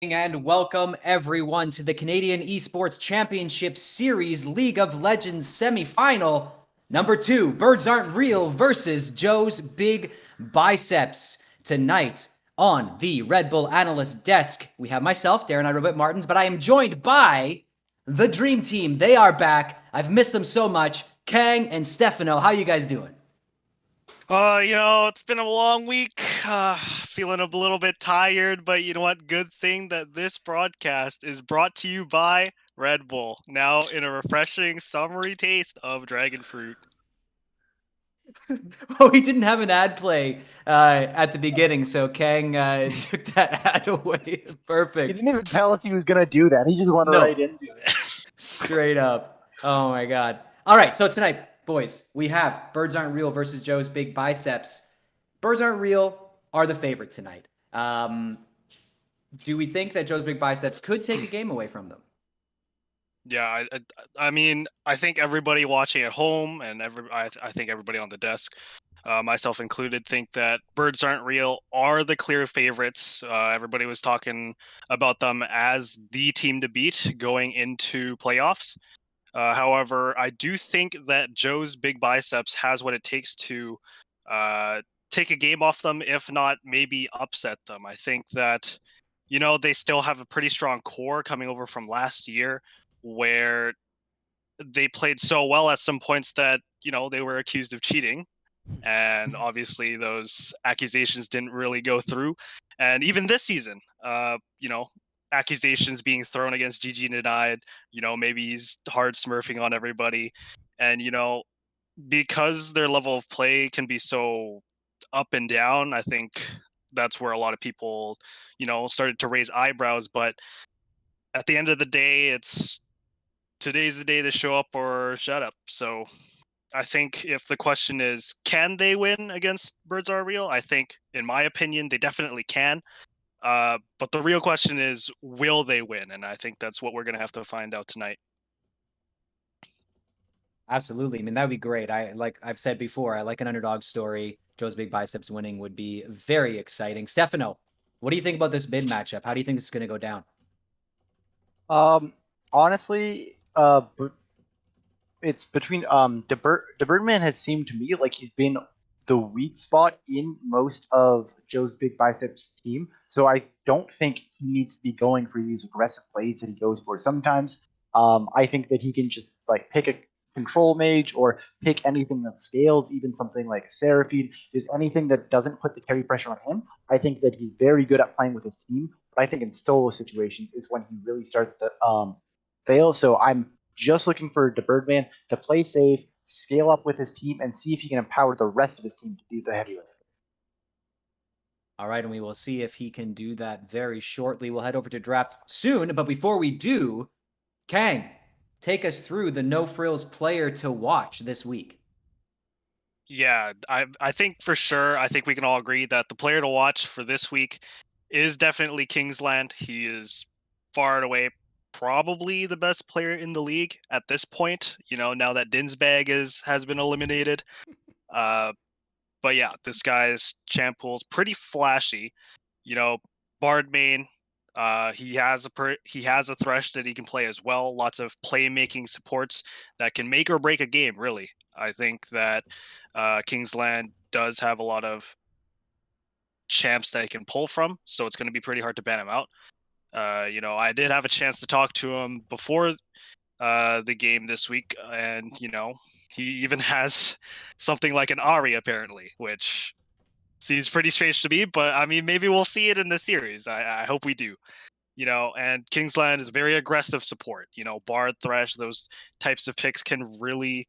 And welcome everyone to the Canadian Esports Championship Series League of Legends semifinal number 2. Birds Aren't Real versus Joe's Big Biceps. Tonight on the Red Bull Analyst Desk, we have myself, Darren Robert Martins, but I am joined by the Dream Team. They are back. I've missed them so much. Kang and Stefano, how you guys doing? It's been a long week. Feeling a little bit tired, but you know what? Good thing that this broadcast is brought to you by Red Bull, now in a refreshing, summery taste of dragon fruit. Oh, he didn't have an ad play at the beginning, so Kang took that ad away. He Perfect. didn't even tell us he was gonna do that. He just went No, right into it. straight up. Oh my God. All right, so tonight, boys, we have Birds Aren't Real versus Joe's Big Biceps. Birds Aren't Real are the favorite tonight. Do we think that Joe's Big Biceps could take a game away from them? Yeah, I mean, I think everybody watching at home and I think everybody on the desk, myself included, think that Birds Aren't Real are the clear favorites. Everybody was talking about them as the team to beat going into playoffs. However, I do think that Joe's Big Biceps has what it takes to take a game off them, if not maybe upset them. I think that, they still have a pretty strong core coming over from last year where they played so well at some points that, they were accused of cheating. And obviously, those accusations didn't really go through. And even this season, accusations being thrown against GG denied. Maybe he's hard smurfing on everybody. And, because their level of play can be so up and down, I think that's where a lot of people, started to raise eyebrows. But at the end of the day, it's today's the day to show up or shut up. So I think if the question is, can they win against Birds Are Real? I think, in my opinion, they definitely can. But the real question is, will they win? And I think that's what we're going to have to find out tonight. Absolutely. I mean, that would be great. Like I've said before, I like an underdog story. Joe's Big Biceps winning would be very exciting. Stefano, what do you think about this mid matchup? How do you think this is going to go down? Honestly, it's between the Birdman has seemed to me like he's been the weak spot in most of Joe's Big Biceps team. So I don't think he needs to be going for these aggressive plays that he goes for sometimes. I think that he can just like pick a control mage or pick anything that scales, even something like a Seraphine, just anything that doesn't put the carry pressure on him. I think that he's very good at playing with his team. But I think in solo situations is when he really starts to fail. So I'm just looking for the Birdman to play safe, scale up with his team, and see if he can empower the rest of his team to do the heavy lifting. All right, and we will see if he can do that very shortly. We'll head over to draft soon, but before we do, Kang, take us through the no frills player to watch this week. Yeah, I think for sure, I think we can all agree that the player to watch for this week is definitely Kingsland. He is far and away probably the best player in the league at this point, now that Dinsbag has been eliminated. Uh, but yeah, this guy's champ pool's pretty flashy. Bard main. He has a thresh that he can play as well. Lots of playmaking supports that can make or break a game. Really, I think that Kingsland does have a lot of champs that he can pull from, so it's going to be pretty hard to ban him out. I did have a chance to talk to him before the game this week, and he even has something like an Ari apparently, which seems pretty strange to me. But I mean, maybe we'll see it in the series. I hope we do. And Kingsland is very aggressive support. Bard, Thresh, those types of picks can really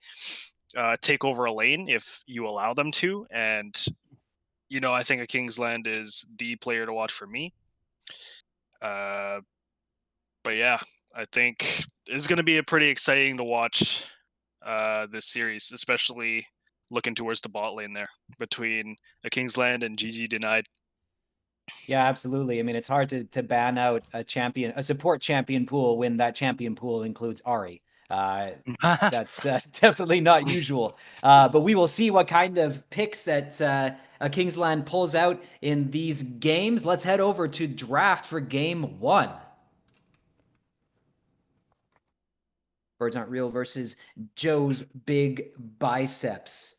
take over a lane if you allow them to. And I think a Kingsland is the player to watch for me. But yeah, I think it's going to be a pretty exciting to watch this series, especially looking towards the bot lane there between a Kingsland and GG denied. Yeah, absolutely. I mean, it's hard to ban out a support champion pool when that champion pool includes Ari. That's definitely not usual. But we will see what kind of picks that Kingsland pulls out in these games. Let's head over to draft for game 1. Birds Aren't Real versus Joe's Big Biceps.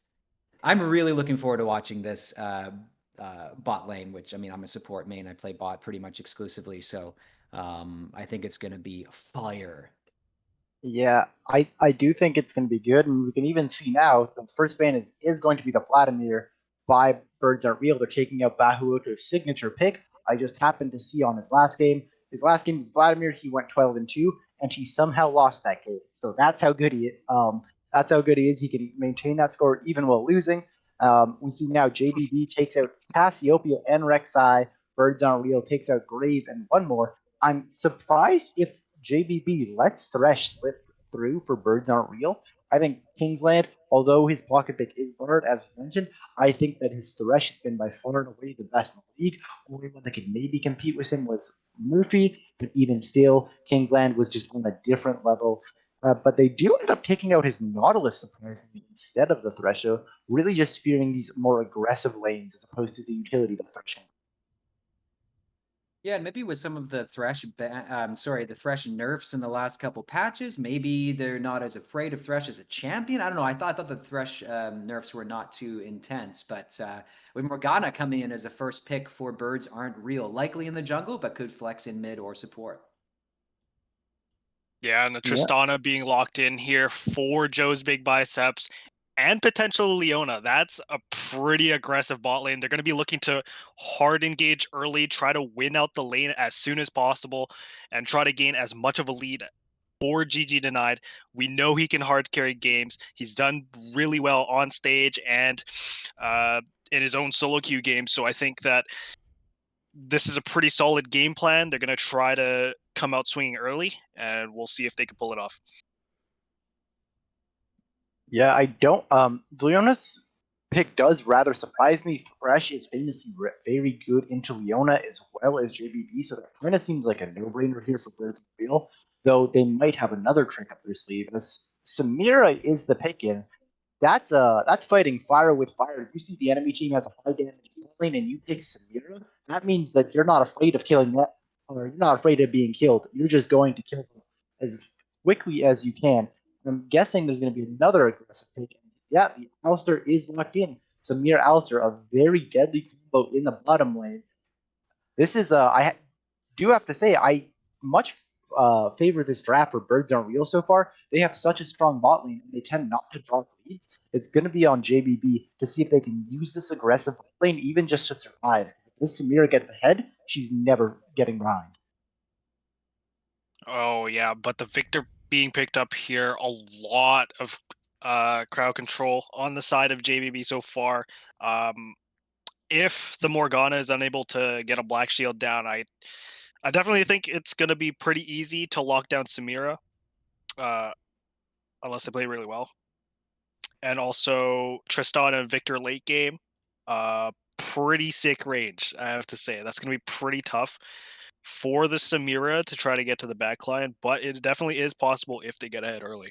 I'm really looking forward to watching this bot lane, which, I mean, I'm a support main. I play bot pretty much exclusively, so I think it's going to be fire. Yeah, I do think it's going to be good, and we can even see now the first ban is going to be the Vladimir by Birds Aren't Real. They're taking out Bahuoto's signature pick. I just happened to see on his last game. His last game was Vladimir. He went 12-2, and he somehow lost that game. So that's how good he is. That's how good he is. He can maintain that score even while losing. We see now JBB takes out Cassiopeia and Rek'Sai. Birds Aren't Real takes out Grave and one more. I'm surprised if JBB lets Thresh slip through for Birds Aren't Real. I think Kingsland, although his pocket pick is Bird, as we mentioned, I think that his Thresh has been by far and away the best in the league. Only one that could maybe compete with him was Murphy, but even still, Kingsland was just on a different level. But they do end up taking out his Nautilus surprisingly instead of the Thresher, really just fearing these more aggressive lanes as opposed to the utility that Thresh. Yeah, and maybe with some of the the Thresh nerfs in the last couple patches, maybe they're not as afraid of Thresh as a champion. I don't know. I thought the Thresh nerfs were not too intense, but with Morgana coming in as a first pick for Birds Aren't Real, likely in the jungle, but could flex in mid or support. Yeah, and the Yeah. Tristana being locked in here for Joe's Big Biceps and potential Leona. That's a pretty aggressive bot lane. They're going to be looking to hard engage early, try to win out the lane as soon as possible, and try to gain as much of a lead for GG Denied. We know he can hard carry games. He's done really well on stage and in his own solo queue games. So I think that this is a pretty solid game plan. They're going to try to come out swinging early, and we'll see if they can pull it off. Yeah, I don't. Leona's pick does rather surprise me. Thresh is famously very good into Leona as well as JBB, so that kind of seems like a no-brainer here for Birds Real. Though they might have another trick up their sleeve. As Samira is the pick in, that's fighting fire with fire. You see the enemy team has a high damage lane, and you pick Samira. That means that you're not afraid of killing that, or you're not afraid of being killed. You're just going to kill them as quickly as you can. I'm guessing there's going to be another aggressive pick. Yeah, the Alistair is locked in. Samir Alistair, a very deadly combo in the bottom lane. This is I do have to say I much favor this draft for Birds Aren't Real so far. They have such a strong bot lane, and they tend not to draw leads. It's going to be on JBB to see if they can use this aggressive bot lane even just to survive. If this Samira gets ahead, she's never getting behind. Oh yeah, but the Victor being picked up here, a lot of crowd control on the side of JBB so far. If the Morgana is unable to get a Black Shield down, I definitely think it's going to be pretty easy to lock down Samira, unless they play really well. And also Tristan and Victor late game, pretty sick range, I have to say. That's going to be pretty tough for the Samira to try to get to the backline, but it definitely is possible if they get ahead early.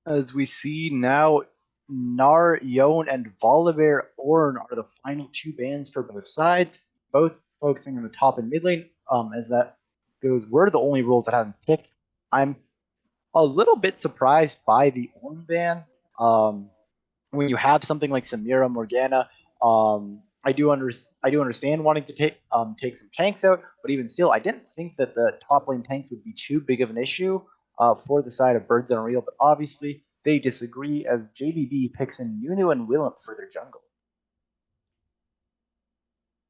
As we see now, Nar, Yon, and Volibear Ornn are the final two bans for both sides, both focusing on the top and mid lane, as that those were the only roles that haven't picked. I'm a little bit surprised by the Ornn ban. When you have something like Samira Morgana, I do understand wanting to take some tanks out, but even still, I didn't think that the top lane tanks would be too big of an issue for the side of Birds Unreal. But obviously, they disagree as JDB picks in Nunu and Willem for their jungle.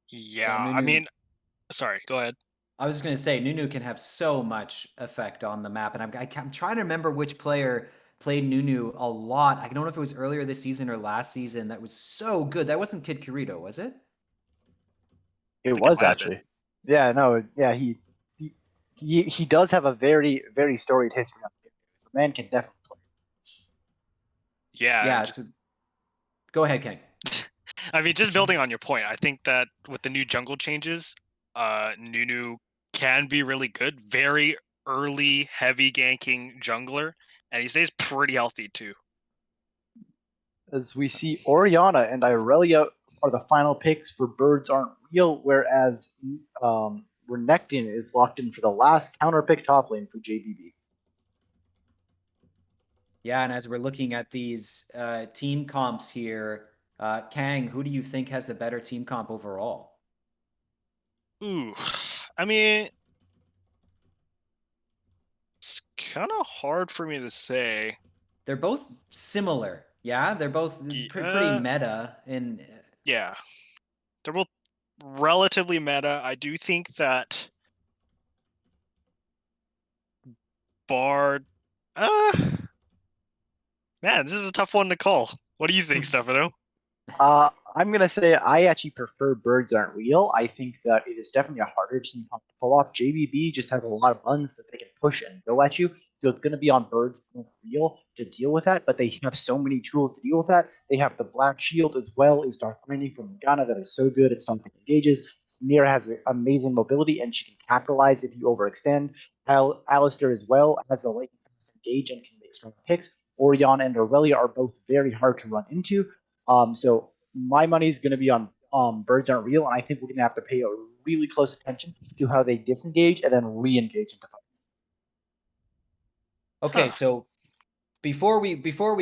Yeah, Nunu, I mean, sorry, go ahead. I was just going to say, Nunu can have so much effect on the map, and I'm trying to remember which player played Nunu a lot. I don't know if it was earlier this season or last season. That was so good. That wasn't Kid Kirito, was it? It I think it was might have been. actually. Yeah, no, yeah, he does have a very very storied history. The man can definitely play. Yeah, Yeah. just, So go ahead, King. I mean, just building on your point, I think that with the new jungle changes, Nunu can be really good very early, heavy ganking jungler, and he stays pretty healthy too. As we see, Oriana and Irelia are the final picks for Birds Aren't Real, whereas Renekton is locked in for the last counter pick top lane for JBB. Yeah, and as we're looking at these team comps here, Kang, who do you think has the better team comp overall? Ooh, I mean, it's kind of hard for me to say. They're both similar. Yeah, they're both pretty meta in Yeah, they're both relatively meta. I do think that Bard, uh, man, this is a tough one to call. What do you think, Stefano? I'm gonna say I actually prefer Birds Aren't Real. I think that it is definitely a harder team comp to pull off. JBB just has a lot of buttons that they can push and go at you, so it's gonna be on Birds Aren't Real to deal with that. But they have so many tools to deal with that. They have the Black Shield as well as Dark Binding from Ghana that is so good at stopping engages. Samir has amazing mobility and she can capitalize if you overextend. Alistair as well has a lightning fast engage and can make strong picks. Orion and Aurelia are both very hard to run into. So my money is going to be on Birds Aren't Real, and I think we're going to have to pay a really close attention to how they disengage and then re-engage into fights. Okay, so before we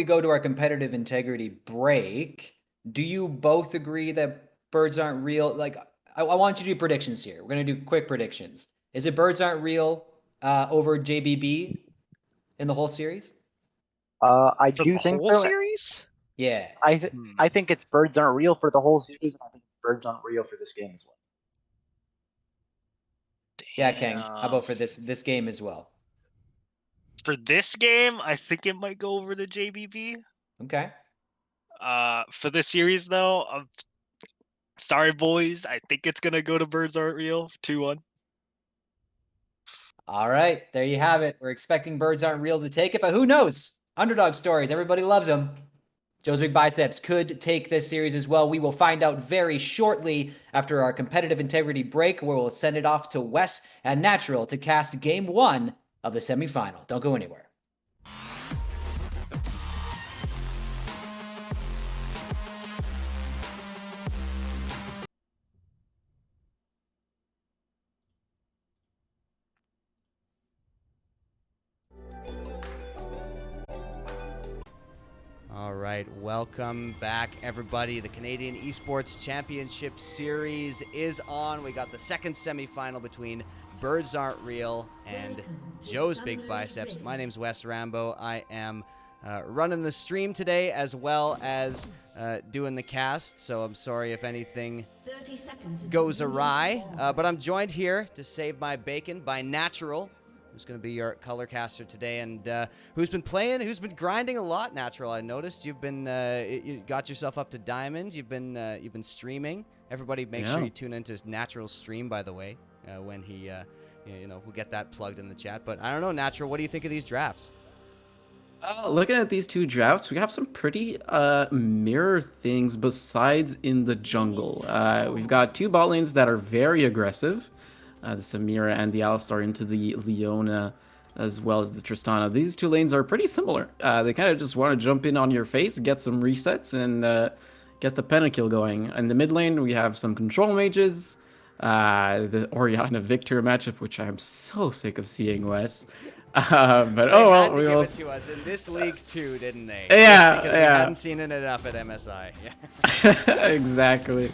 go to our competitive integrity break, do you both agree that Birds Aren't Real? Like, I want you to do predictions here. We're gonna do quick predictions. Is it Birds Aren't Real over JBB in the whole series? I For do the think whole so. series? Yeah. I think it's Birds Aren't Real for the whole series, and I think Birds Aren't Real for this game as well. Yeah, Kang. How about for this game as well? For this game, I think it might go over to JBB. Okay. For this series though, I'm sorry boys, I think it's gonna go to Birds Aren't Real 2-1. All right, there you have it. We're expecting Birds Aren't Real to take it, but who knows? Underdog stories, everybody loves them. Joe's Big Biceps could take this series as well. We will find out very shortly after our competitive integrity break, where we'll send it off to Wes and Natural to cast game 1 of the semifinal. Don't go anywhere. All right, welcome back, everybody. The Canadian Esports Championship Series is on. We got the second semifinal between Birds Aren't Real and Joe's Big Biceps. My name's Wes Rambo. I am running the stream today as well as doing the cast, so I'm sorry if anything goes awry. But I'm joined here to save my bacon by Natural, who's going to be your color caster today, and who's been grinding a lot. Natural, I noticed you've been you got yourself up to diamonds. You've been streaming. Everybody, make sure you tune into Natural's stream, by the way, when he we'll get that plugged in the chat. But I don't know, Natural, what do you think of these drafts? Looking at these two drafts, we have some pretty mirror things besides in the jungle. We've got two bot lanes that are very aggressive. The Samira and the Alistar into the Leona, as well as the Tristana. These two lanes are pretty similar. They kind of just want to jump in on your face, get some resets, and get the pentakill going. In the mid lane, we have some control mages, the Oriana Victor matchup, which I'm so sick of seeing, Wes. But they oh well, had to we give will. it to us in this league too, didn't they? Yeah, because we hadn't seen it enough at MSI. Exactly.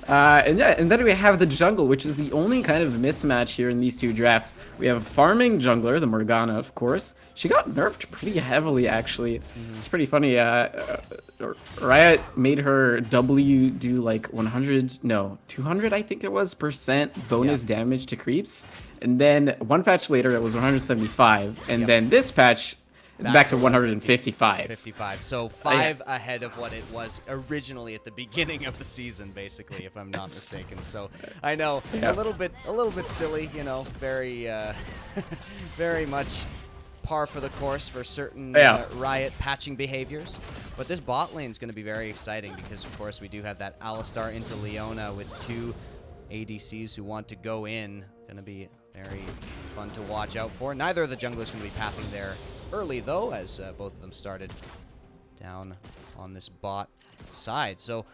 And then we have the jungle, which is the only kind of mismatch here in these two drafts. We have a farming jungler, the Morgana, of course. She got nerfed pretty heavily, actually. It's pretty funny. Riot made her W do like 200, I think it was, % bonus damage to creeps. And then one patch later, it was 175. And then this patch, it's back to 155. 55. So 5 ahead of what it was originally at the beginning of the season, basically, if I'm not mistaken. So I know a little bit silly, very very much par for the course for certain Riot patching behaviors. But this bot lane is going to be very exciting because, of course, we do have that Alistar into Leona with two ADCs who want to go in. Going to be Very fun to watch out for. Neither of the junglers going to be pathing there early, though, as both of them started down on this bot side. So,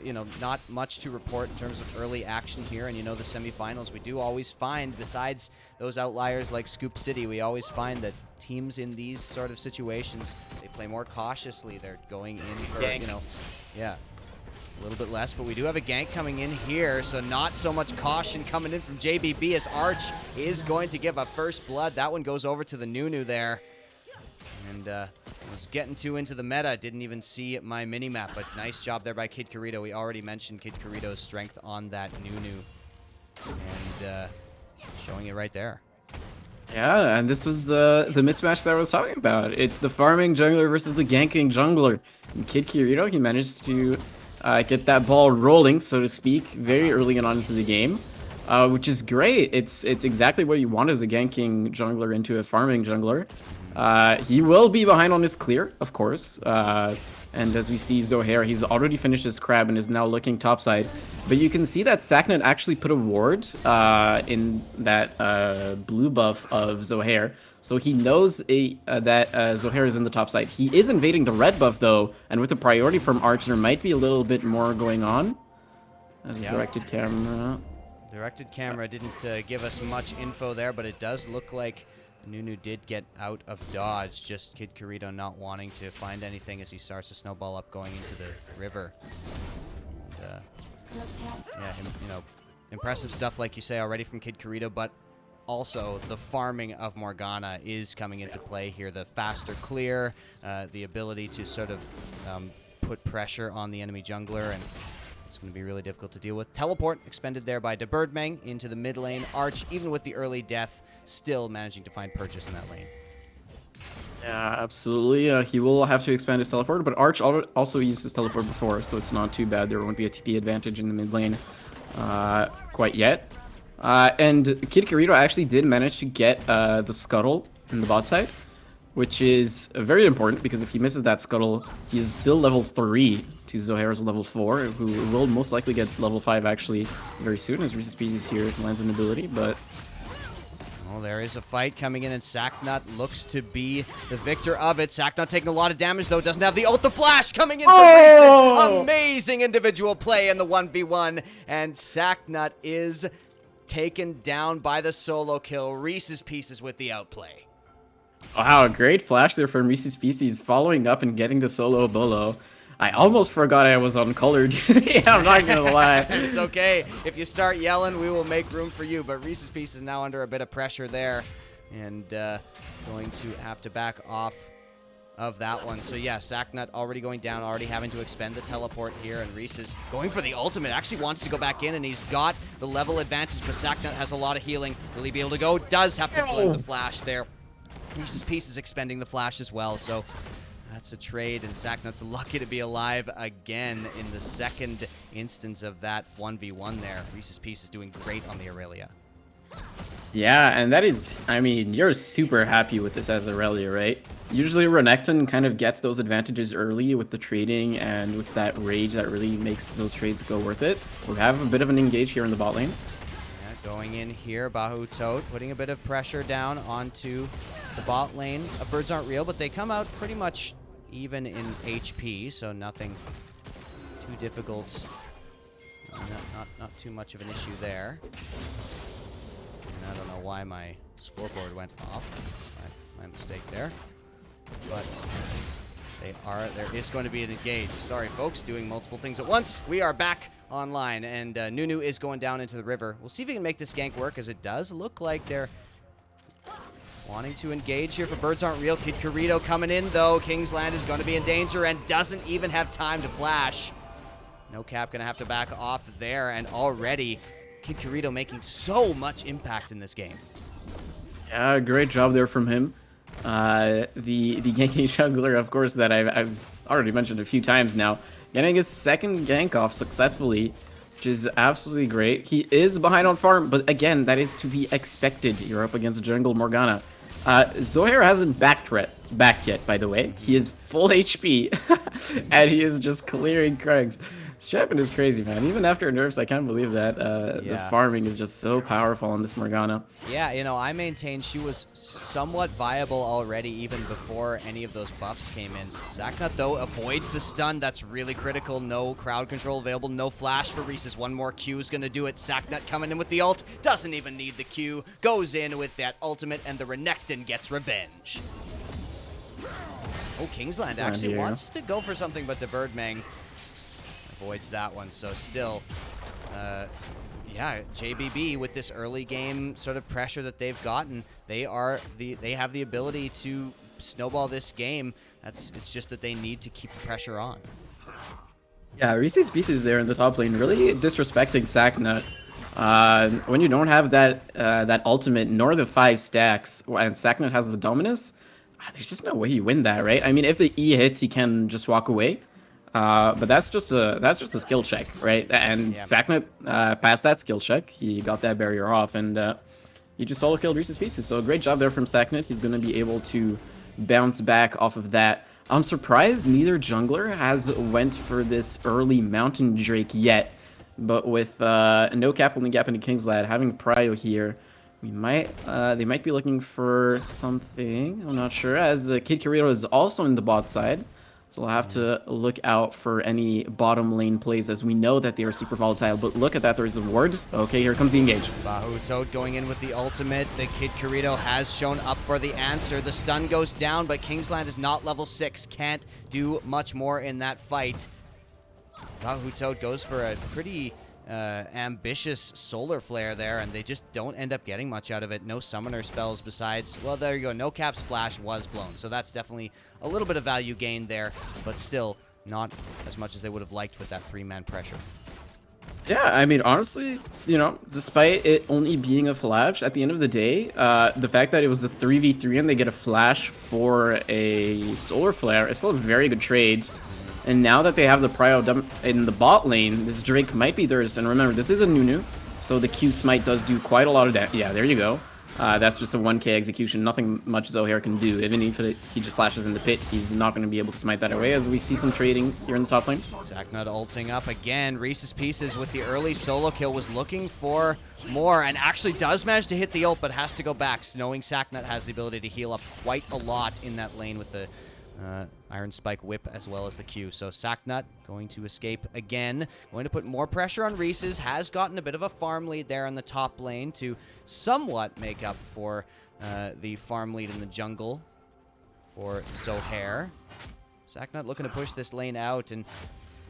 you know, not much to report in terms of early action here. And, you know, the semifinals, we do always find, besides those outliers like Scoop City, we always find that teams in these sort of situations, they play more cautiously. They're going in for, you know, yeah, a little bit less. But we do have a gank coming in here, so not so much caution coming in from JBB as Arch is going to give a first blood. That one goes over to the Nunu there. And was getting too into the meta. Didn't even see my mini-map, but nice job there by Kid Corito. We already mentioned Kid Corito's strength on that Nunu. And showing it right there. Yeah, and this was the mismatch that I was talking about. It's the farming jungler versus the ganking jungler. And Kid Kirito, he managed to get that ball rolling, so to speak, very early on into the game, which is great. It's exactly what you want as a ganking jungler into a farming jungler. He will be behind on his clear, of course. And as we see Zohair, he's already finished his crab and is now looking topside. But you can see that Saknat actually put a ward in that blue buff of Zohair. So he knows that Zohair is in the top side. He is invading the red buff, though. And with the priority from Arch, there might be a little bit more going on. As a directed camera. Directed camera didn't give us much info there, but it does look like Nunu did get out of dodge, just Kid Corito not wanting to find anything as he starts to snowball up going into the river. And, yeah, you know, impressive stuff like you say already from Kid Corito, but also the farming of Morgana is coming into play here. The faster clear, the ability to sort of put pressure on the enemy jungler, and it's going to be really difficult to deal with. Teleport expended there by DeBirdmang into the mid lane. Arch, even with the early death, still managing to find purchase in that lane. Yeah, absolutely. He will have to expand his teleport, but Arch also used his teleport before, so it's not too bad. There won't be a TP advantage in the mid lane quite yet. And Kid Corito actually did manage to get the scuttle in the bot side, which is very important because if he misses that scuttle, he is still level 3 to Zohair's level 4, who will most likely get level 5 actually very soon as Reese's Pieces here lands an ability, but... Well, there is a fight coming in, and Saknat looks to be the victor of it. Saknat taking a lot of damage, though, doesn't have the ult. The flash coming in from Reese's. Amazing individual play in the 1v1, and Saknat is taken down by the solo kill. Reese's Pieces with the outplay. Wow, great flash there from Reese's Pieces, following up and getting the solo bolo. I almost forgot I was uncolored. Yeah, I'm not gonna lie. It's okay. If you start yelling, we will make room for you. But Reese's Pieces is now under a bit of pressure there, and going to have to back off of that one. So yeah, Saknat already going down, already having to expend the teleport here, and Reese's going for the ultimate. Actually wants to go back in, and he's got the level advantage, but Saknat has a lot of healing. Will he be able to go? Does have to blend the flash there. Reese's Pieces expending the flash as well, so that's a trade, and Saknat's lucky to be alive again in the second instance of that 1v1 there. Reese's Pieces doing great on the Aurelia. Yeah, and that is, I mean, you're super happy with this as Aurelia, right? Usually Renekton kind of gets those advantages early with the trading and with that rage that really makes those trades go worth it. We have a bit of an engage here in the bot lane. Yeah, going in here, Bahu Toad putting a bit of pressure down onto the bot lane. Birds aren't real, but they come out pretty much even in HP, so nothing too difficult. Not too much of an issue there. And I don't know why my scoreboard went off. My mistake there. But there is going to be an engage. Sorry, folks, doing multiple things at once. We are back online, and Nunu is going down into the river. We'll see if we can make this gank work, as it does look like they're wanting to engage here for Birds Aren't Real. Kid Corito coming in, though. Kingsland is going to be in danger and doesn't even have time to flash. No Cap going to have to back off there, and already Kid Corito making so much impact in this game. Yeah, great job there from him. The ganking jungler, of course, that I've already mentioned a few times now, getting his second gank off successfully, which is absolutely great. He is behind on farm, but again, that is to be expected. You're up against jungle Morgana. Zohair hasn't back yet, by the way. He is full HP, and he is just clearing Krugs. This champion is crazy, man. Even after nerfs, I can't believe that the Yeah. farming is just so powerful on this Morgana. Yeah, you know, I maintain she was somewhat viable already even before any of those buffs came in. Zacnut, though, avoids the stun. That's really critical. No crowd control available. No flash for Reese's. One more Q is going to do it. Zacnut coming in with the ult. Doesn't even need the Q. Goes in with that ultimate, and the Renekton gets revenge. Oh, Kingsland actually here. wants to go for something, but the Birdmang avoids that one. So still, yeah, JBB with this early game sort of pressure that they've gotten, they have the ability to snowball this game. It's just that they need to keep the pressure on. Yeah, Reese's Pieces there in the top lane, really disrespecting Zacnut. When you don't have that ultimate nor the 5 stacks, and Zacnut has the Dominus, there's just no way you win that, right? I mean, if the E hits, he can just walk away. But that's just a skill check, right? And Yeah. Zacnut passed that skill check. He got that barrier off, and he just solo killed Reese's Pieces. So great job there from Zacnut. He's going to be able to bounce back off of that. I'm surprised neither jungler has went for this early Mountain Drake yet. But with no cap on the gap into Kingslad, having Prio here, they might be looking for something. I'm not sure, as Kid Kirito is also in the bot side. So we'll have to look out for any bottom lane plays, as we know that they are super volatile. But look at that, there's a ward. Okay, here comes the engage. Bahu Toad going in with the ultimate. The Kid Kirito has shown up for the answer. The stun goes down, but Kingsland is not level 6. Can't do much more in that fight. Bahu Toad goes for a pretty ambitious solar flare there, and they just don't end up getting much out of it. No summoner spells besides, well, there you go. No Cap's flash was blown, so that's definitely a little bit of value gained there, but still not as much as they would have liked with that 3-man pressure. Yeah, I mean, honestly, you know, despite it only being a flash, at the end of the day, the fact that it was a 3v3 and they get a flash for a solar flare is still a very good trade. And now that they have the Prio in the bot lane, this Drake might be theirs. And remember, this is a Nunu, so the Q Smite does do quite a lot of damage. Yeah, there you go. That's just a 1k execution. Nothing much Zohair can do. Even if he just flashes in the pit, he's not going to be able to smite that away, as we see some trading here in the top lane. Zacnut ulting up again. Reese's Pieces with the early solo kill was looking for more, and actually does manage to hit the ult, but has to go back, knowing Zacnut has the ability to heal up quite a lot in that lane with the Iron Spike Whip as well as the Q. So Zacnut going to escape again. Going to put more pressure on Reese's. Has gotten a bit of a farm lead there on the top lane to somewhat make up for the farm lead in the jungle for Zohair. Zacnut looking to push this lane out, and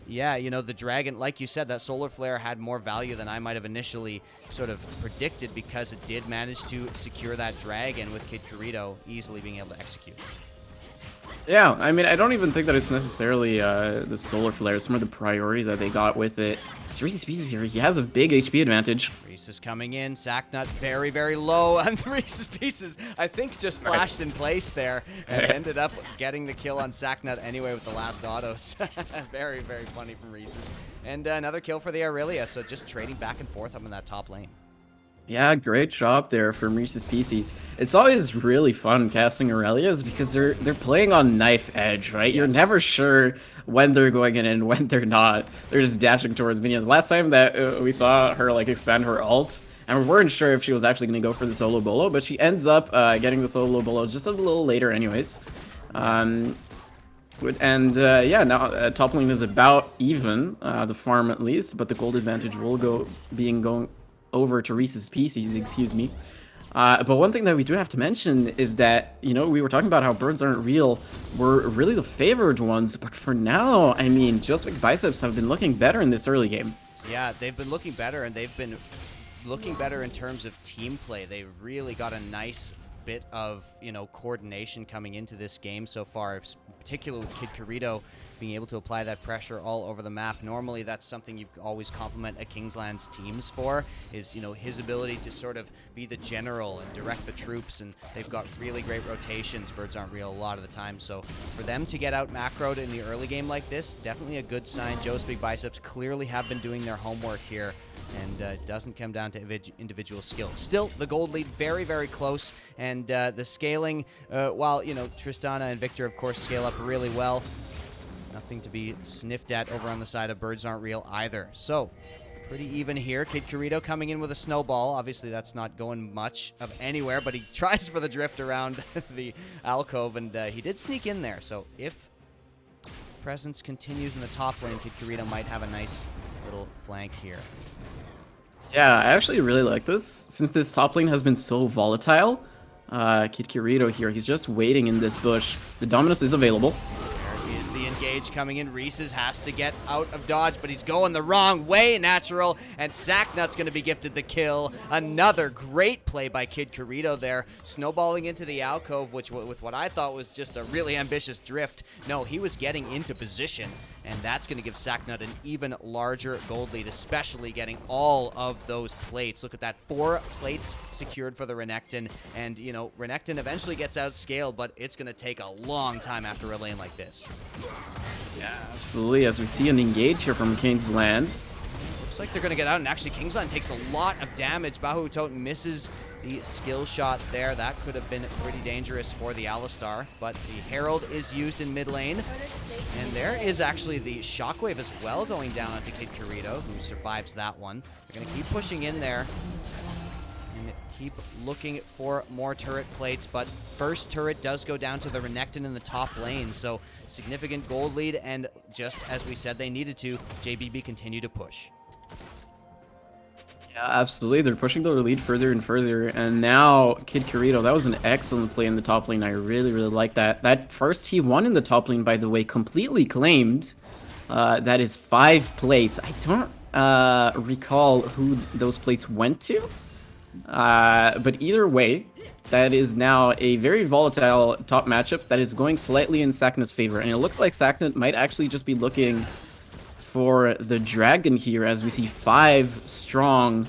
yeah, you know, the dragon, like you said, that solar flare had more value than I might have initially sort of predicted, because it did manage to secure that dragon with Kid Kirito easily being able to execute. Yeah, I mean, I don't even think that it's necessarily the solar flare. It's more the priority that they got with it. It's Reese's Pieces here. He has a big HP advantage. Reese is coming in. Zacnut very, very low. And Reese's Pieces, I think, just flashed in place there and ended up getting the kill on Zacnut anyway with the last autos. Very, very funny from Reese's. And another kill for the Aurelia. So just trading back and forth up in that top lane. Yeah, great job there from Reese's Pieces. It's always really fun casting Aurelias because they're playing on knife edge, right? Yes. You're never sure when they're going in and when they're not. They're just dashing towards minions. Last time that we saw her like expand her ult, and we weren't sure if she was actually going to go for the solo bolo, but she ends up getting the solo bolo just a little later anyways. Yeah, now top lane is about even, the farm at least, but the gold advantage will going over to Reese's Pieces, excuse me. But one thing that we do have to mention is that, you know, we were talking about how birds aren't real were really the favored ones, but for now, I mean, just like Biceps have been looking better in this early game. Yeah, they've been looking better, and they've been looking better in terms of team play. They've really got a nice bit of, you know, coordination coming into this game so far, particularly with Kid Kirito being able to apply that pressure all over the map. Normally, that's something you always compliment a Kingsland's teams for, is, you know, his ability to sort of be the general and direct the troops, and they've got really great rotations. Birds aren't real a lot of the time, so for them to get out macroed in the early game like this, definitely a good sign. Joe's Big Biceps clearly have been doing their homework here, and it doesn't come down to individual skill. Still, the gold lead very, very close, and the scaling, while, you know, Tristana and Victor, of course, scale up really well, Nothing to be sniffed at over on the side of Birds Aren't Real either. So, pretty even here. Kid Corito coming in with a snowball. Obviously, that's not going much of anywhere, but he tries for the drift around the alcove, and he did sneak in there. So, if presence continues in the top lane, Kid Corito might have a nice little flank here. Yeah, I actually really like this. Since this top lane has been so volatile, Kid Kirito here, he's just waiting in this bush. The Dominus is available. There is the engage coming in. Reese's has to get out of dodge, but he's going the wrong way, Natural, and Sacknut's going to be gifted the kill. Another great play by Kid Corito there, snowballing into the alcove, which with what I thought was just a really ambitious drift. No, he was getting into position, and that's going to give Sacknut an even larger gold lead, especially getting all of those plates. Look at that, 4 plates secured for the Renekton, and, you know, Renekton eventually gets outscaled, but it's going to take a long time after a lane like this. Yeah, absolutely. As we see an engage here from Kingsland. Looks like they're going to get out, and actually Kingsland takes a lot of damage. Bahutot misses the skill shot there. That could have been pretty dangerous for the Alistar, but the Herald is used in mid lane, and there is actually the Shockwave as well going down onto Kid Corito, who survives that one. They're going to keep pushing in there and keep looking for more turret plates, but first turret does go down to the Renekton in the top lane, so significant gold lead, and just as we said they needed to, JBB continue to push. Yeah, absolutely. They're pushing their lead further and further, and now Kid Corito, that was an excellent play in the top lane. I really, really like that. That first T1 in the top lane, by the way, completely claimed. That is 5 plates. I don't recall who those plates went to, but either way, that is now a very volatile top matchup that is going slightly in Sacknut's favor, and it looks like Sacknut might actually just be looking for the dragon here, as we see 5 strong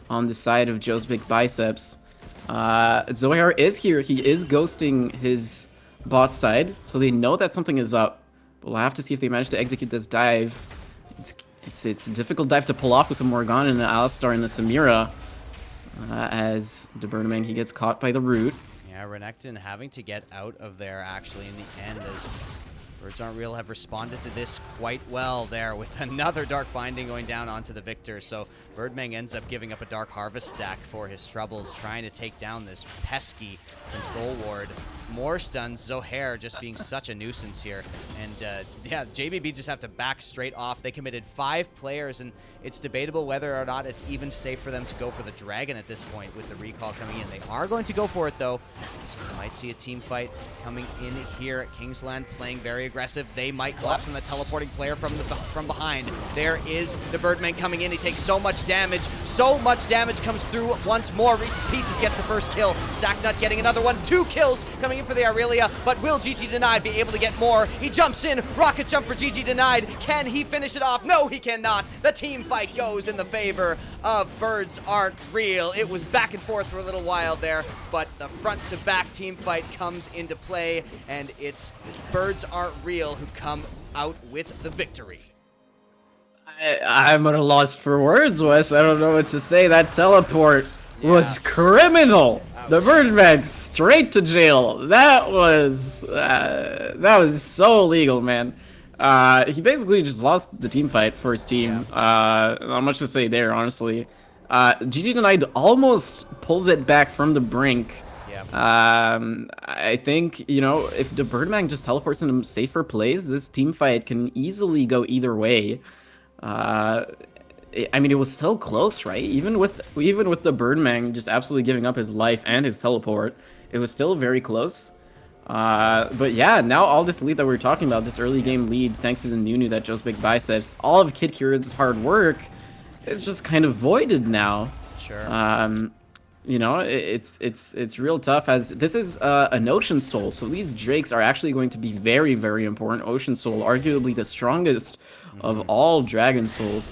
on the side of Joe's Big Biceps. Zohar is here. He is ghosting his bot side, so they know that something is up. But we'll have to see if they manage to execute this dive. It's a difficult dive to pull off with the Morgana and the Alistar and the Samira. As the Birdman, he gets caught by the root. Yeah, Renekton having to get out of there actually in the end, as Birds Aren't Real have responded to this quite well there with another Dark Binding going down onto the Victor. So Birdman ends up giving up a Dark Harvest stack for his troubles, trying to take down this pesky control ward. More stuns, Zohair just being such a nuisance here. And yeah, JBB just have to back straight off. They committed 5 players, and it's debatable whether or not it's even safe for them to go for the Dragon at this point with the recall coming in. They are going to go for it though. So we might see a team fight coming in here. Kingsland playing very aggressive. They might collapse on the teleporting player from behind. There is the Birdman coming in. He takes so much damage. So much damage comes through once more. Reese's Pieces get the first kill. Sacknut getting another one. 2 kills coming in for the Aurelia, but will GG Denied be able to get more? He jumps in. Rocket jump for GG Denied. Can he finish it off? No, he cannot. The team fight goes in the favor of Birds Aren't Real. It was back and forth for a little while there, but the front-to-back team fight comes into play, and it's Birds Aren't Real who come out with the victory. I'm at a loss for words, Wes. I don't know what to say. That teleport was criminal. The Birdman straight to jail. That was so illegal, man. He basically just lost the team fight for his team. Not much to say there, honestly. GG Denied almost pulls it back from the brink. I think, you know, if the Birdman just teleports into safer plays, this team fight can easily go either way. I mean, it was so close, right? Even with the Birdman just absolutely giving up his life and his teleport, it was still very close. But yeah, now all this lead that we were talking about, this early game lead, thanks to the Nunu that Joe's Big Biceps, all of Kid Kieran's hard work is just kind of voided now. Sure. You know, it's real tough, as this is an Ocean Soul, so these Drakes are actually going to be very, very important. Ocean Soul, arguably the strongest of all Dragon Souls.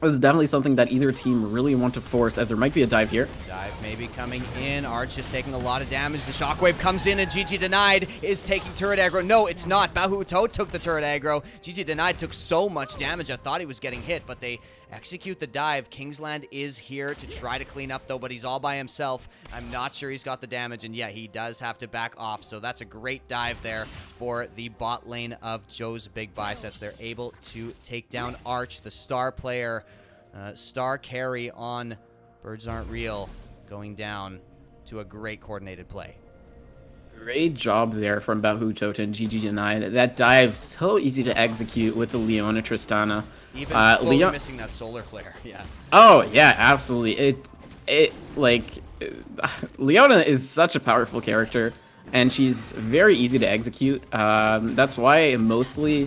This is definitely something that either team really want to force, as there might be a dive here. Dive maybe coming in. Arch is taking a lot of damage. The Shockwave comes in, and GG Denied is taking turret aggro. No, it's not. Bahutot took the turret aggro. GG Denied took so much damage. I thought he was getting hit, but they execute the dive. Kingsland is here to try to clean up, though, but he's all by himself. I'm not sure he's got the damage, and yeah, he does have to back off, so that's a great dive there for the bot lane of Joe's Big Biceps. They're able to take down Arch, the star player, star carry on Birds Aren't Real, going down to a great coordinated play. Great job there from Bahutot and GG Denied. That dive so easy to execute with the Leona Tristana. Even fully missing that solar flare. Yeah. Oh yeah, absolutely. Leona is such a powerful character, and she's very easy to execute. That's why mostly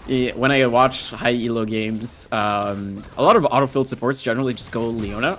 when I watch high elo games, a lot of autofill supports generally just go Leona.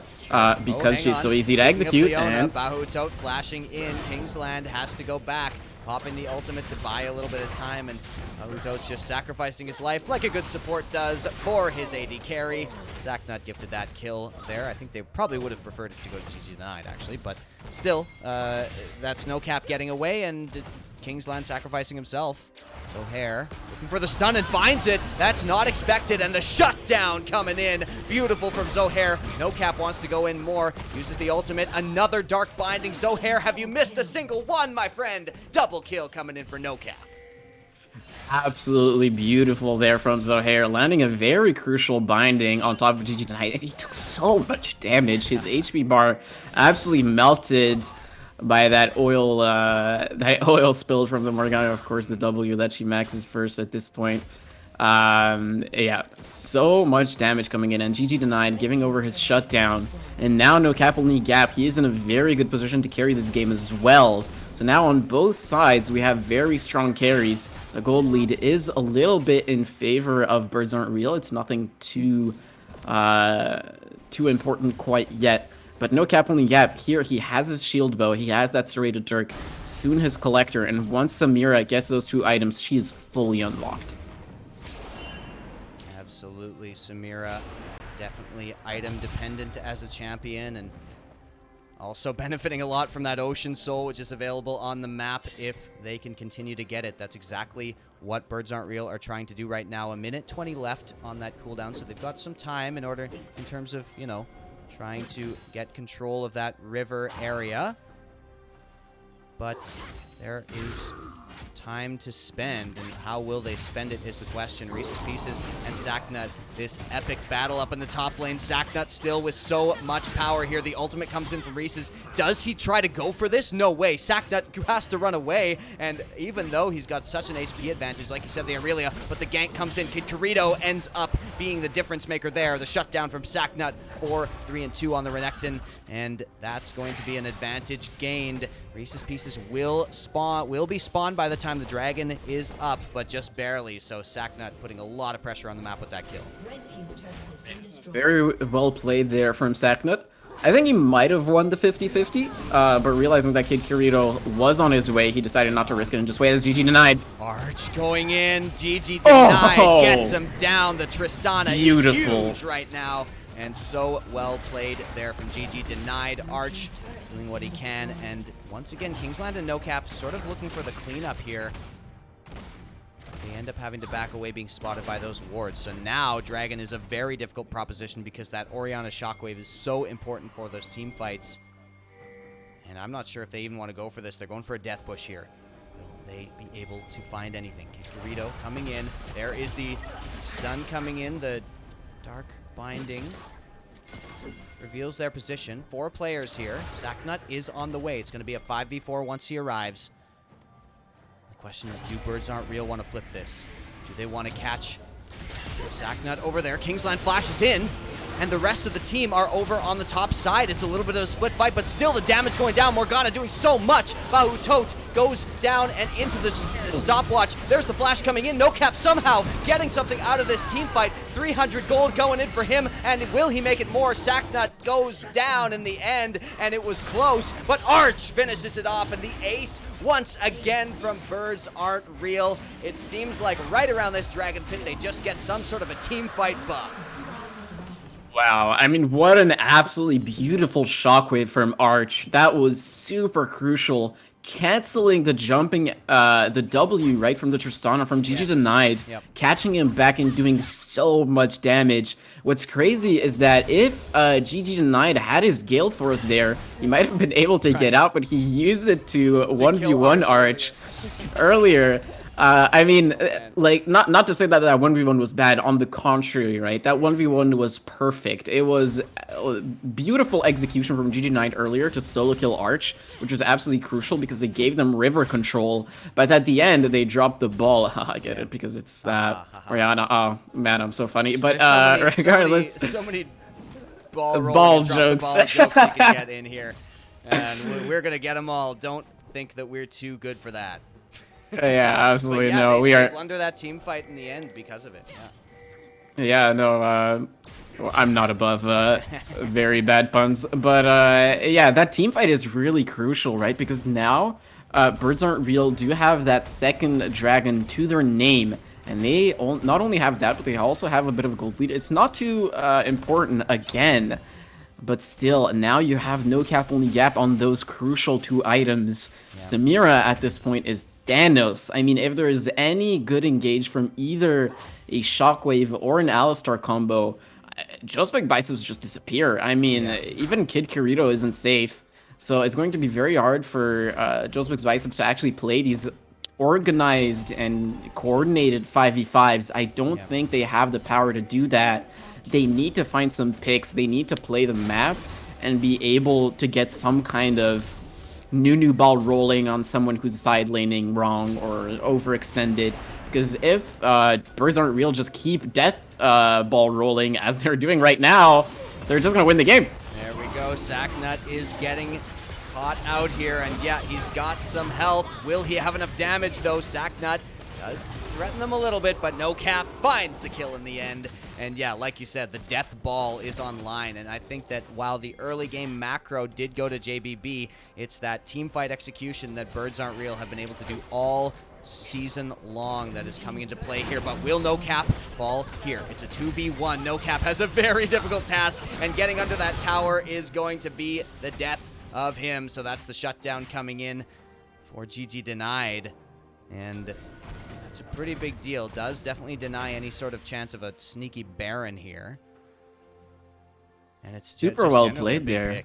Because she's so easy to execute. Leona, and Bahutot flashing in. Kingsland has to go back, popping the ultimate to buy a little bit of time, and Bahutot's just sacrificing his life like a good support does for his AD carry. Sacknut gifted that kill there. I think they probably would have preferred it to go to GG Denied, actually, but still, that's no cap getting away, and Kingsland sacrificing himself. Zohair looking for the stun and finds it. That's not expected, and the shutdown coming in. Beautiful from Zohair. No cap wants to go in more. Uses the ultimate. Another dark binding. Zohair, have you missed a single one, my friend? Double kill coming in for no cap. absolutely beautiful there from Zohair, landing a very crucial binding on top of GG Denied, and he took so much damage. His HP bar absolutely melted by that oil spilled from the Morgana. Of course, the W that she maxes first at this point. Yeah, so much damage coming in, and GG Denied giving over his shutdown, and now no cap only gap. He is in a very good position to carry this game as well. So now on both sides we have very strong carries. The gold lead is a little bit in favor of Birds Aren't Real. It's nothing too important quite yet. But no cap only gap. Here he has his shield bow, he has that serrated dirk, soon his collector, and once Samira gets those two items, she is fully unlocked. Absolutely, Samira definitely item dependent as a champion, and also benefiting a lot from that Ocean Soul, which is available on the map if they can continue to get it. That's exactly what Birds Aren't Real are trying to do right now. A minute 20 left on that cooldown, so they've got some time in order, in terms of, you know, trying to get control of that river area. But there is time to spend, and how will they spend it is the question. Reese's Pieces and Sacknut, this epic battle up in the top lane. Sacknut still with so much power here. The ultimate comes in from Reese's. Does he try to go for this? No way. Sacknut has to run away, and even though he's got such an HP advantage, like you said, the Aurelia, but the gank comes in. Kid Corrido ends up being the difference maker there. The shutdown from Sacknut for 3 and 2 on the Renekton, and that's going to be an advantage gained. Reese's Pieces will be spawned by the time the dragon is up, but just barely. So Sacknut putting a lot of pressure on the map with that kill. Very well played there from Sacknut. I think he might have won the 50-50, but realizing that Kid Kirito was on his way, he decided not to risk it and just wait as GG Denied. Arch going in. GG Denied gets him down. The Tristana is huge right now. And so well played there from GG Denied. Arch doing what he can. And once again, Kingsland and NoCap sort of looking for the cleanup here. They end up having to back away, being spotted by those wards. So now Dragon is a very difficult proposition because that Orianna Shockwave is so important for those team fights. And I'm not sure if they even want to go for this. They're going for a death push here. Will they be able to find anything? Dorito coming in. There is the stun coming in. The dark binding reveals their position. 4 players here. Sacknut is on the way. It's going to be a 5v4 once he arrives. The question is, do Birds Aren't Real want to flip this? Do they want to catch Sacknut over there? Kingsland flashes in, and the rest of the team are over on the top side. It's a little bit of a split fight, but still the damage going down. Morgana doing so much. Bahutot goes down and into the stopwatch. There's the flash coming in. NoCap somehow getting something out of this team fight. 300 gold going in for him, and will he make it more? Sacknut goes down in the end, and it was close, but Arch finishes it off, and the ace once again from Birds Aren't Real. It seems like right around this Dragon Pit, they just get some sort of a team fight buff. Wow, I mean, what an absolutely beautiful shockwave from Arch. That was super crucial. canceling the jumping, the W right from the Tristana from GG Yes. Denied, Yep. catching him back and doing so much damage. What's crazy is that if GG Denied had his Gale Force there, he might have been able to get out, but he used it to 1v1 Arch earlier. I mean, like, not to say that that 1v1 was bad. On the contrary, right? That 1v1 was perfect. It was beautiful execution from GG Knight earlier to solo kill Arch, which was absolutely crucial because it gave them river control. But at the end, they dropped the ball. I get it, because it's Rihanna. Oh, man, I'm so funny. But regardless... So many ball jokes. ball jokes you can get in here. And we're going to get them all. Don't think that we're too good for that. Yeah, absolutely. Yeah, no, they blunder that team fight in the end because of it. Yeah, no, well, I'm not above very bad puns, but yeah, that team fight is really crucial, right? Because now Birds Aren't Real do have that second dragon to their name, and they not only have that, but they also have a bit of a gold lead. It's not too important again, but still, now you have no cap, only gap on those crucial 2 items. Yeah. Samira at this point is Thanos. I mean, if there is any good engage from either a Shockwave or an Alistar combo, Joe's Big Biceps just disappear. I mean, even Kid Kirito isn't safe. So it's going to be very hard for Joe's Big Biceps to actually play these organized and coordinated 5v5s. I don't think they have the power to do that. They need to find some picks. They need to play the map and be able to get some kind of new ball rolling on someone who's side laning wrong or overextended. Because if Birds Aren't Real just keep death ball rolling as they're doing right now, they're just going to win the game. There we go. Sacknut is getting caught out here, and yeah, he's got some health. Will he have enough damage, though? Sacknut does threaten them a little bit, but no cap finds the kill in the end. And yeah, like you said, the death ball is online, and I think that while the early game macro did go to JBB, it's that team fight execution that Birds Aren't Real have been able to do all season long that is coming into play here. But will No Cap fall here? It's a 2v1. No Cap has a very difficult task, and getting under that tower is going to be the death of him. So that's the shutdown coming in for GG Denied, and it's a pretty big deal. Does definitely deny any sort of chance of a sneaky Baron here. And it's super well played there.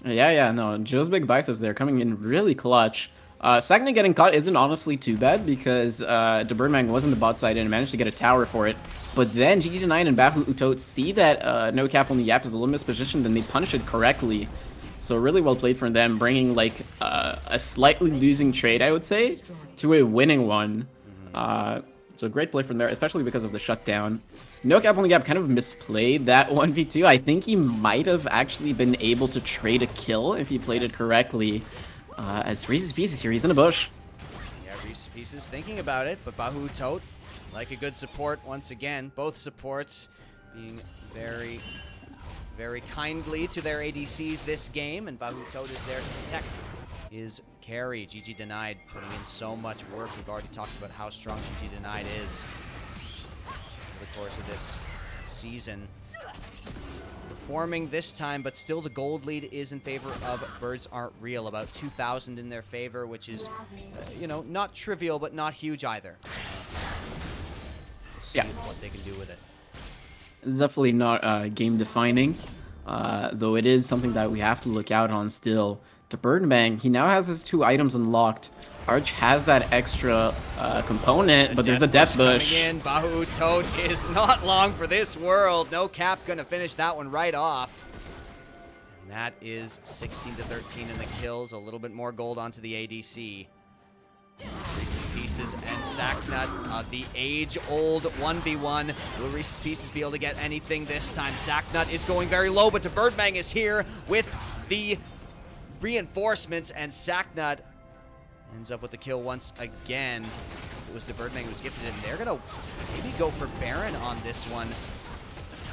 Yeah, no, Joe's Big Biceps there coming in really clutch. Sacknut getting caught isn't honestly too bad because the Birdman was in the bot side and managed to get a tower for it. But then GG Denied and Bahu Utot see that No Cap on the Yap is a little mispositioned and they punish it correctly. So really well played from them, bringing like a slightly losing trade, I would say, to a winning one. So great play from there, especially because of the shutdown. No Cap Only Gap kind of misplayed that 1v2. I think he might have actually been able to trade a kill if he played it correctly. As Reese's Pieces here, he's in a bush. Yeah, Reese's Pieces thinking about it, but Bahu Utot, like a good support once again. Both supports being very, very kindly to their ADCs this game, and Bahu Utot is there to protect his carry. GG Denied putting in so much work. We've already talked about how strong GG Denied is over the course of this season. Performing this time, but still the gold lead is in favor of Birds Aren't Real. About 2,000 in their favor, which is, you know, not trivial, but not huge either. We'll see what they can do with it. It's definitely not game-defining, though it is something that we have to look out on still. To Birdman, he now has his 2 items unlocked. Arch has that extra component, but there's a death bush. Coming in, Bahu Utot is not long for this world. No Cap gonna finish that one right off. And that is 16-13 in the kills. A little bit more gold onto the ADC. Reese's Pieces and Sacknut, the age-old 1v1. Will Reese's Pieces be able to get anything this time? Sacknut is going very low, but Birdbang is here with the reinforcements, and Sacknut ends up with the kill once again. It was the Birdman who was gifted it, and they're gonna maybe go for Baron on this one.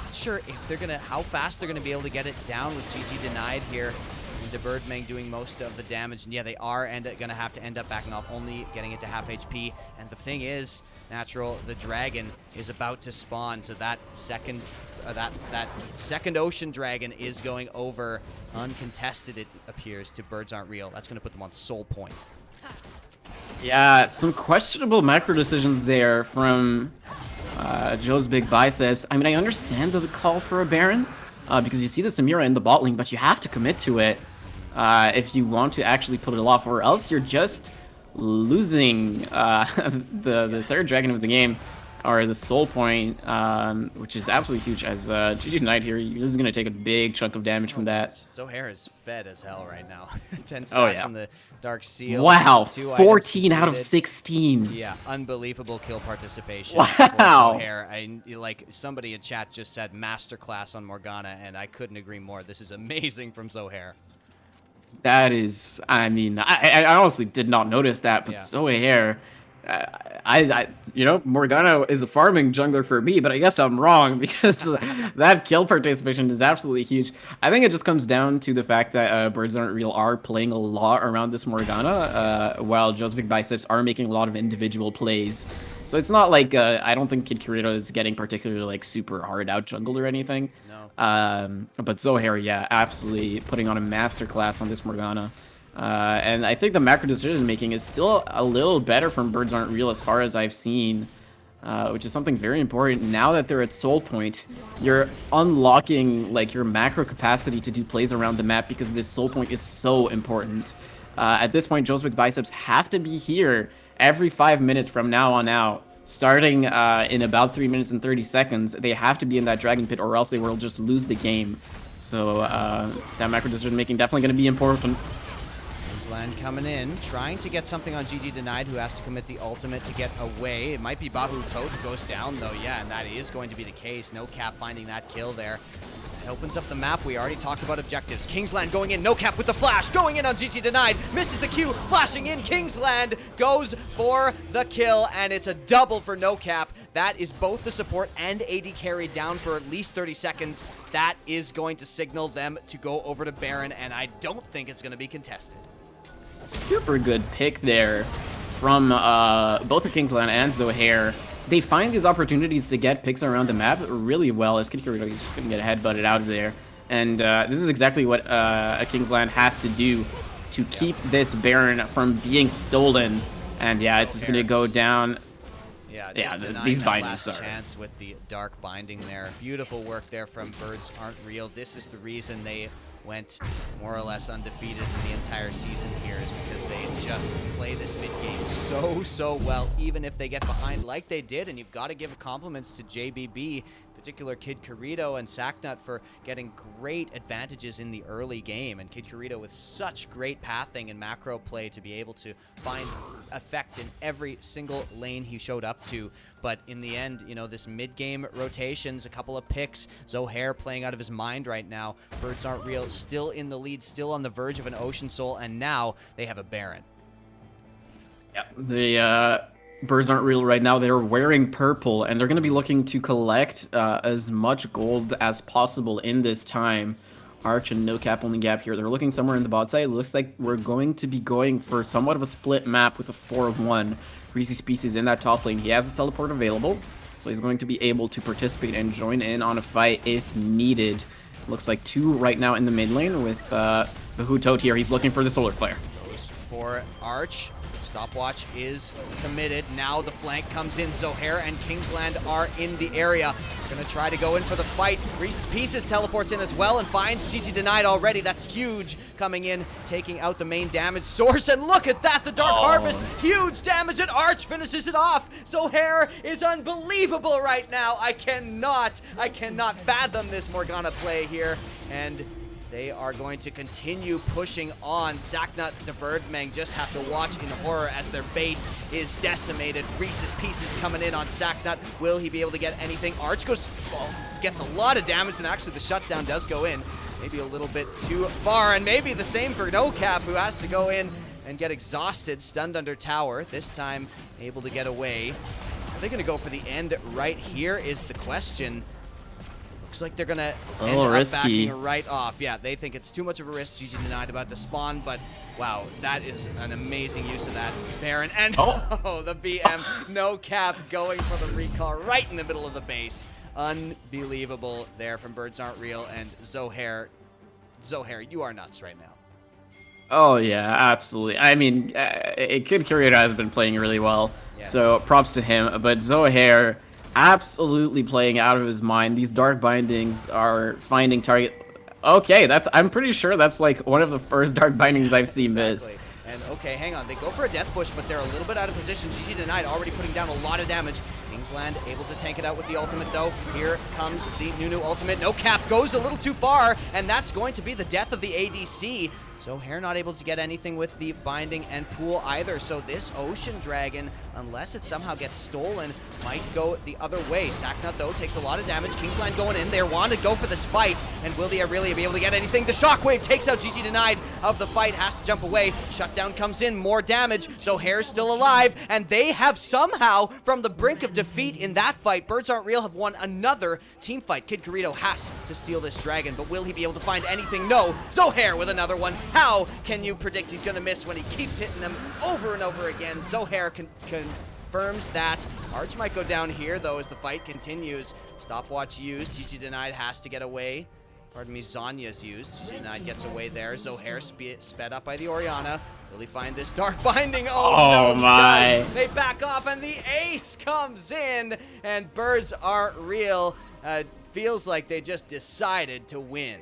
Not sure if they're gonna, how fast they're gonna be able to get it down with GG Denied here. DeBirdmang doing most of the damage. And yeah, they are going to have to end up backing off, only getting it to half HP. And the thing is, Natural, the dragon is about to spawn, so that second ocean dragon is going over uncontested, it appears, to Birds Aren't Real. That's going to put them on soul point. Yeah, some questionable macro decisions there from Joe's Big Biceps. I mean, I understand the call for a Baron, because you see the Samira in the bot lane, but you have to commit to it if you want to actually pull it off, or else you're just losing the third dragon of the game, or the soul point, which is absolutely huge. As GG Knight here, he's going to take a big chunk of damage from that. Zohair is fed as hell right now. 10 stacks Oh, yeah. on the Dark Seal. Wow, 2 14 items out of completed. 16. Yeah, unbelievable kill participation. Wow. For Zohair. Like somebody in chat just said masterclass on Morgana, and I couldn't agree more. This is amazing from Zohair. That is, I mean, I honestly did not notice that, but Yeah. Zohair, you know, Morgana is a farming jungler for me, but I guess I'm wrong because that kill participation is absolutely huge. I think it just comes down to the fact that Birds Aren't Real are playing a lot around this Morgana, while Joe's Big Biceps are making a lot of individual plays. So it's not like, I don't think Kid Kirito is getting particularly, like, super hard out jungled or anything. No. But Zohair, yeah, absolutely putting on a masterclass on this Morgana. And I think the macro decision making is still a little better from Birds Aren't Real as far as I've seen, which is something very important. Now that they're at soul point, you're unlocking like your macro capacity to do plays around the map because this soul point is so important. At this point, Joe's Big Biceps have to be here every 5 minutes from now on out. Starting in about 3 minutes and 30 seconds, they have to be in that dragon pit or else they will just lose the game. So that macro decision making definitely going to be important. Land coming in, trying to get something on GG Denied, who has to commit the ultimate to get away. It might be Bahu Toad who goes down, though. Yeah, and that is going to be the case. No Cap finding that kill there. It opens up the map. We already talked about objectives. Kingsland going in. No Cap with the flash. Going in on GG Denied. Misses the Q. Flashing in. Kingsland goes for the kill, and it's a double for No Cap. That is both the support and AD carry down for at least 30 seconds. That is going to signal them to go over to Baron, and I don't think it's going to be contested. Super good pick there from both the Kingsland and Zohair. They find these opportunities to get picks around the map really well, as Kid Kirito is just going to get headbutted out of there. And this is exactly what a Kingsland has to do to keep this Baron from being stolen. And yeah, it's just going to go down. Yeah, Yeah, just denying these that bindings last are- chance with the dark binding there. Beautiful work there from Birds Aren't Real. This is the reason they went more or less undefeated in the entire season here, is because they just play this mid-game so well, even if they get behind like they did. And you've got to give compliments to JBB, particular Kid Kirito and Sacknut, for getting great advantages in the early game, and Kid Kirito with such great pathing and macro play to be able to find effect in every single lane he showed up to. But in the end, you know, this mid-game rotations, a couple of picks, Zohair playing out of his mind right now. Birds Aren't Real still in the lead, still on the verge of an Ocean Soul, and now they have a Baron. Yeah, the Birds Aren't Real right now. They're wearing purple, and they're going to be looking to collect as much gold as possible in this time. Arch and No Cap only gap here. They're looking somewhere in the bot side. It looks like we're going to be going for somewhat of a split map with a 4-1. Reese's Pieces in that top lane. He has the teleport available, so he's going to be able to participate and join in on a fight if needed. Looks like 2 right now in the mid lane with the Toad here. He's looking for the solar flare. Goes for Arch. Stopwatch is committed. Now the flank comes in. Zohair and Kingsland are in the area. Gonna try to go in for the fight. Reese's Pieces teleports in as well and finds GG Denied already. That's huge. Coming in, taking out the main damage source. And look at that, the Dark Harvest. Huge damage, and Arch finishes it off. Zohair is unbelievable right now. I cannot fathom this Morgana play here. And they are going to continue pushing on. Sacknut, DeBirdmang just have to watch in horror as their base is decimated. Reese's Pieces coming in on Sacknut. Will he be able to get anything? Arch gets a lot of damage, and actually the shutdown does go in. Maybe a little bit too far, and maybe the same for No Cap, who has to go in and get exhausted, stunned under tower. This time able to get away. Are they going to go for the end right here is the question. Looks like they're gonna A end little up risky. backing right off. Yeah, they think it's too much of a risk. GG Denied about to spawn, but wow, that is an amazing use of that Baron. And oh, the BM, no cap, going for the recall right in the middle of the base. Unbelievable there from Birds Aren't Real and Zohair. Zohair, you are nuts right now. Oh yeah, absolutely. I mean, Kid Kurita has been playing really well, Yes. so props to him. But Zohair, absolutely playing out of his mind. These dark bindings are finding target. Okay, I'm pretty sure that's like one of the first dark bindings I've seen miss. And okay, hang on. They go for a death push, but they're a little bit out of position. GG Denied already putting down a lot of damage. Kingsland able to tank it out with the ultimate, though. Here comes the Nunu ultimate. No cap, goes a little too far, and that's going to be the death of the ADC. So Hair not able to get anything with the binding and pool either. So this Ocean Dragon, unless it somehow gets stolen, might go the other way. Sacknut, though, takes a lot of damage. Kingsland going in. They want to go for this fight. And will they really be able to get anything? The Shockwave takes out GG Denied of the fight. Has to jump away. Shutdown comes in. More damage. So Hair's still alive. And they have somehow, from the brink of defeat in that fight, Birds Aren't Real have won another team fight. Kid Kurita has to steal this dragon, but will he be able to find anything? No. Zohair with another one. How can you predict he's going to miss when he keeps hitting them over and over again? Zohair confirms that. Arch might go down here, though, as the fight continues. Stopwatch used. GG Denied has to get away. Pardon me, Zanya's used. GG Denied gets away there. Zohair sped up by the Orianna. Will he find this dark binding? Oh, no, my. They back off, and the ace comes in, and Birds Aren't Real. Feels like they just decided to win.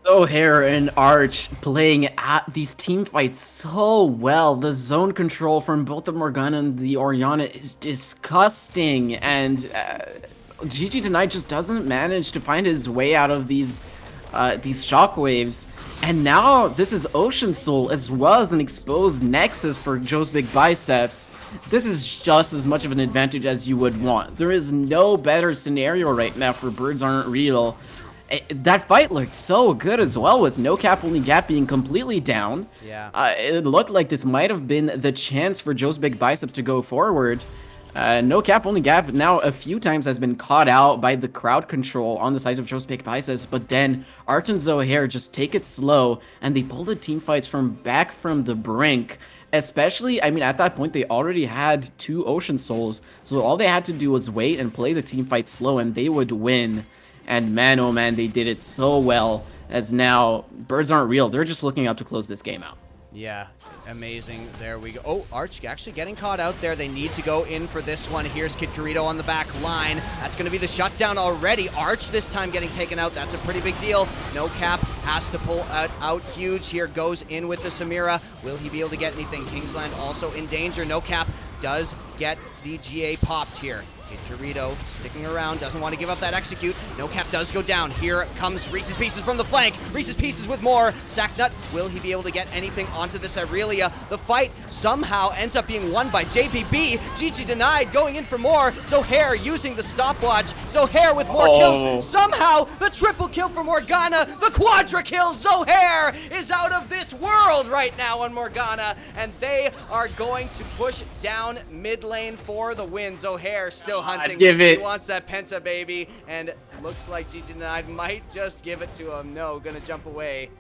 Zohair and Arch playing at these team fights so well. The zone control from both the Morgana and the Orianna is disgusting, and GG Denied just doesn't manage to find his way out of these shockwaves. And now this is Ocean Soul as well as an exposed Nexus for Joe's Big Biceps. This is just as much of an advantage as you would want. There is no better scenario right now for Birds Aren't Real. That fight looked so good as well, with No Cap Only Gap being completely down. Yeah. It looked like this might have been the chance for Joe's Big Biceps to go forward. No Cap Only Gap now a few times has been caught out by the crowd control on the side of Joe's Big Biceps, but then Arch and Zohair just take it slow, and they pull the team fights from back from the brink. Especially, I mean, at that point, they already had 2 Ocean Souls, so all they had to do was wait and play the team fight slow, and they would win. And man, oh man, they did it so well, as now Birds Aren't Real. They're just looking out to close this game out. Yeah, amazing. There we go. Oh, Arch actually getting caught out there. They need to go in for this one. Here's Kid Kurita on the back line. That's going to be the shutdown already. Arch this time getting taken out. That's a pretty big deal. No Cap has to pull out huge here. Goes in with the Samira. Will he be able to get anything? Kingsland also in danger. No Cap does get the GA popped here. Kurito sticking around, doesn't want to give up that execute. No Cap does go down. Here comes Reese's Pieces from the flank. Reese's Pieces with more. Sacknut, will he be able to get anything onto this Irelia? The fight somehow ends up being won by JPB. GG Denied going in for more. Zohair using the stopwatch. Zohair with more kills. Somehow the triple kill for Morgana. The quadra kill. Zohair is out of this world right now on Morgana, and they are going to push down mid lane for the win. Zohair still hunting. Give it. He wants that Penta, baby, and looks like GG Denied might just give it to him. No, gonna jump away.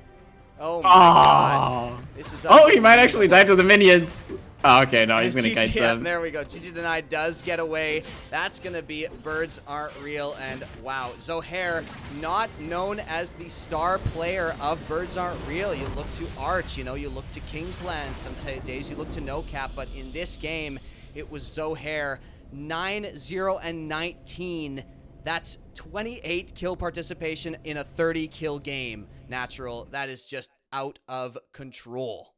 Oh my god. This is he might actually die to the minions. Oh, okay, no, he's gonna kite them. There we go. GG Denied does get away. That's gonna be Birds Aren't Real, and wow, Zohair, not known as the star player of Birds Aren't Real. You look to Arch, you know, you look to Kingsland. Some days you look to No Cap, but in this game, it was Zohair. 9-0-19. That's 28 kill participation in a 30 kill game. Natural. That is just out of control.